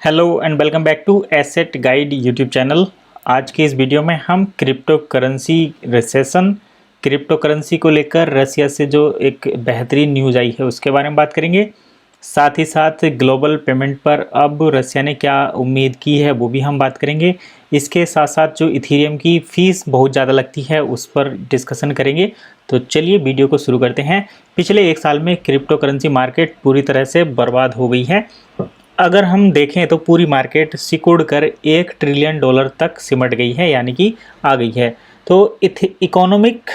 Hello and welcome back to asset guide YouTube channel. आज के इस वीडियो में हम crypto currency recession, crypto currency को लेकर रसिया से जो एक बेहतरीन न्यूज़ आई है उसके बारे में बात करेंगे। साथ ही साथ ग्लोबल पेमेंट पर अब रसिया ने क्या उम्मीद की है वो भी हम बात करेंगे। इसके साथ साथ जो इथेरियम की फ़ीस बहुत ज़्यादा लगती है उस पर डिस्कशन करेंगे। तो चलिए वीडियो को शुरू करते हैं। पिछले एक साल में क्रिप्टो करेंसी मार्केट पूरी तरह से बर्बाद हो गई है। अगर हम देखें तो पूरी मार्केट सिकुड़ कर $1 ट्रिलियन तक सिमट गई है, यानी कि आ गई है। तो इकोनॉमिक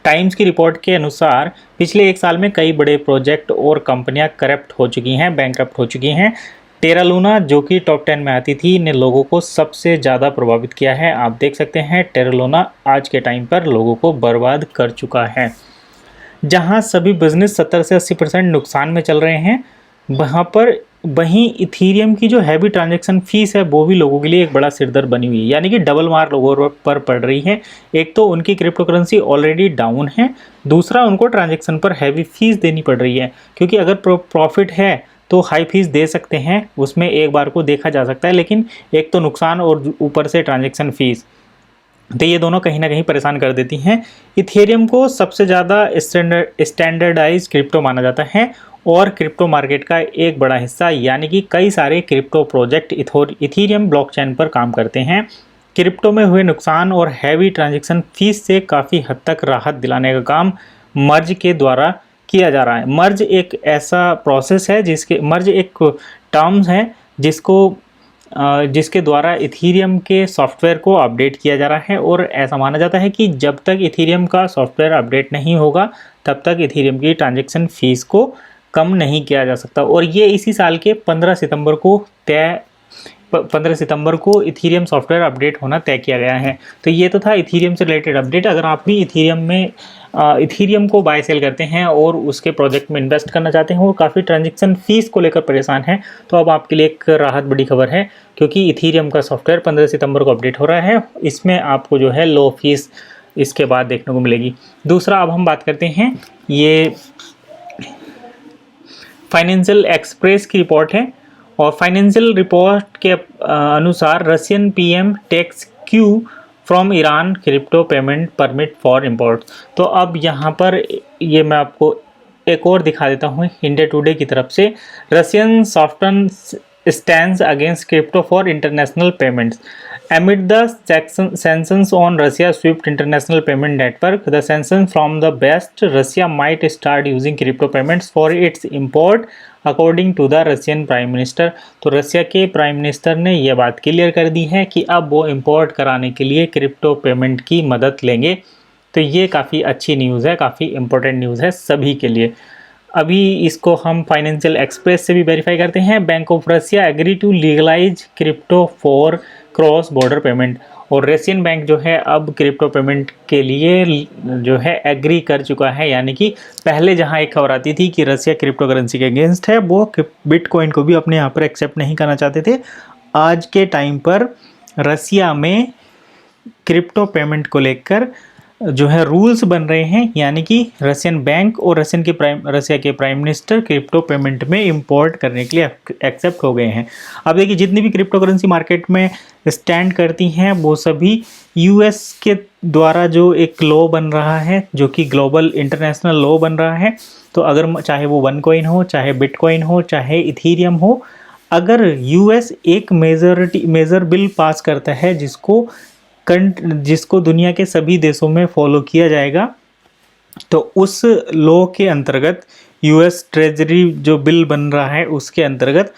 टाइम्स की रिपोर्ट के अनुसार पिछले एक साल में कई बड़े प्रोजेक्ट और कंपनियां करप्ट हो चुकी हैं, बैंकरप्ट हो चुकी हैं। टेरा लूना जो कि टॉप 10 में आती थी ने लोगों को सबसे ज़्यादा प्रभावित किया है। आप देख सकते हैं टेरा लूना आज के टाइम पर लोगों को बर्बाद कर चुका है। जहां सभी बिजनेस 70 से 80% नुकसान में चल रहे हैं, वहीं इथीरियम की जो हैवी ट्रांजैक्शन फीस है वो भी लोगों के लिए एक बड़ा सिरदर्द बनी हुई है, यानी कि डबल मार लोगों पर पड़ रही है। एक तो उनकी क्रिप्टो करेंसी ऑलरेडी डाउन है, दूसरा उनको ट्रांजैक्शन पर हैवी फीस देनी पड़ रही है। क्योंकि अगर प्रॉफिट है तो हाई फीस दे सकते हैं, उसमें एक बार को देखा जा सकता है, लेकिन एक तो नुकसान और ऊपर से ट्रांजैक्शन फीस, तो ये दोनों कहीं ना कहीं परेशान कर देती हैं। इथेरियम को सबसे ज़्यादा स्टैंडर्डाइज क्रिप्टो माना जाता है और क्रिप्टो मार्केट का एक बड़ा हिस्सा, यानी कि कई सारे क्रिप्टो प्रोजेक्ट इथेरियम ब्लॉकचेन पर काम करते हैं। क्रिप्टो में हुए नुकसान और हैवी ट्रांजैक्शन फीस से काफ़ी हद तक राहत दिलाने का काम मर्ज के द्वारा किया जा रहा है। मर्ज एक ऐसा प्रोसेस है मर्ज एक टर्म्स है जिसके द्वारा इथेरियम के सॉफ्टवेयर को अपडेट किया जा रहा है। और ऐसा माना जाता है कि जब तक इथेरियम का सॉफ्टवेयर अपडेट नहीं होगा तब तक इथेरियम की ट्रांजैक्शन फीस को कम नहीं किया जा सकता। और ये इसी साल के 15 सितंबर को इथेरियम सॉफ्टवेयर अपडेट होना तय किया गया है। तो ये तो था इथेरियम से रिलेटेड अपडेट। अगर आप भी इथेरियम को बाय सेल करते हैं और उसके प्रोजेक्ट में इन्वेस्ट करना चाहते हैं और काफ़ी ट्रांजैक्शन फीस को लेकर परेशान हैं, तो अब आपके लिए एक राहत बड़ी खबर है, क्योंकि इथेरियम का सॉफ्टवेयर 15 सितंबर को अपडेट हो रहा है। इसमें आपको जो है लो फीस इसके बाद देखने को मिलेगी। दूसरा अब हम बात करते हैं, ये फाइनेंशियल एक्सप्रेस की रिपोर्ट है और फाइनेंशियल रिपोर्ट के अनुसार Russian PM takes cue from Iran crypto payment permit for import. तो अब यहाँ पर ये मैं आपको एक और दिखा देता हूँ इंडिया टुडे की तरफ से। Russian soften stands against crypto for international payments amid the sanctions on Russia's SWIFT international payment network. The sanctions from the West, Russia might start using crypto payments for its import, according to the Russian Prime Minister. तो Russia के prime minister ने यह बात clear कर दी है कि अब वो इंपोर्ट कराने के लिए क्रिप्टो पेमेंट की मदद लेंगे। तो ये काफ़ी अच्छी न्यूज़ है, काफ़ी इंपॉर्टेंट न्यूज़ है सभी के लिए। अभी इसको हम फाइनेंशियल एक्सप्रेस से भी वेरीफाई करते हैं। Bank of Russia agree to legalise crypto for cross border payment. और रशियन बैंक जो है अब क्रिप्टो पेमेंट के लिए जो है एग्री कर चुका है, यानी कि पहले जहां एक खबर आती थी कि रशिया क्रिप्टो करेंसी के अगेंस्ट है, वो बिटकॉइन को भी अपने यहाँ पर एक्सेप्ट नहीं करना चाहते थे। आज के टाइम पर रशिया में क्रिप्टो पेमेंट को लेकर जो है रूल्स बन रहे हैं, यानी कि रशियन बैंक और रशिया के प्राइम मिनिस्टर क्रिप्टो पेमेंट में इंपोर्ट करने के लिए एक्सेप्ट हो गए हैं। अब देखिए जितनी भी क्रिप्टो करेंसी मार्केट में स्टैंड करती हैं वो सभी यूएस के द्वारा जो एक लॉ बन रहा है, जो कि ग्लोबल इंटरनेशनल लॉ बन रहा है। तो अगर चाहे वो OneCoin हो, चाहे बिटकॉइन हो, चाहे इथेरियम हो, अगर यूएस एक मेजर बिल पास करता है जिसको दुनिया के सभी देशों में फॉलो किया जाएगा, तो उस लॉ के अंतर्गत यूएस ट्रेजरी जो बिल बन रहा है उसके अंतर्गत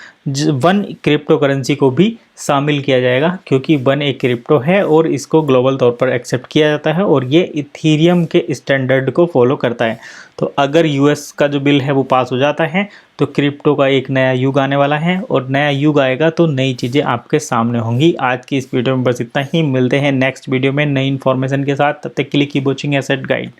वन क्रिप्टो करेंसी को भी शामिल किया जाएगा, क्योंकि वन एक क्रिप्टो है और इसको ग्लोबल तौर पर एक्सेप्ट किया जाता है और ये इथेरियम के स्टैंडर्ड को फॉलो करता है। तो अगर यूएस का जो बिल है वो पास हो जाता है तो क्रिप्टो का एक नया युग आने वाला है, और नया युग आएगा तो नई चीज़ें आपके सामने होंगी। आज की इस वीडियो में बस इतना ही, मिलते हैं नेक्स्ट वीडियो में नई इन्फॉर्मेशन के साथ। तब तक के लिए कीप वॉचिंग एसेट गाइड।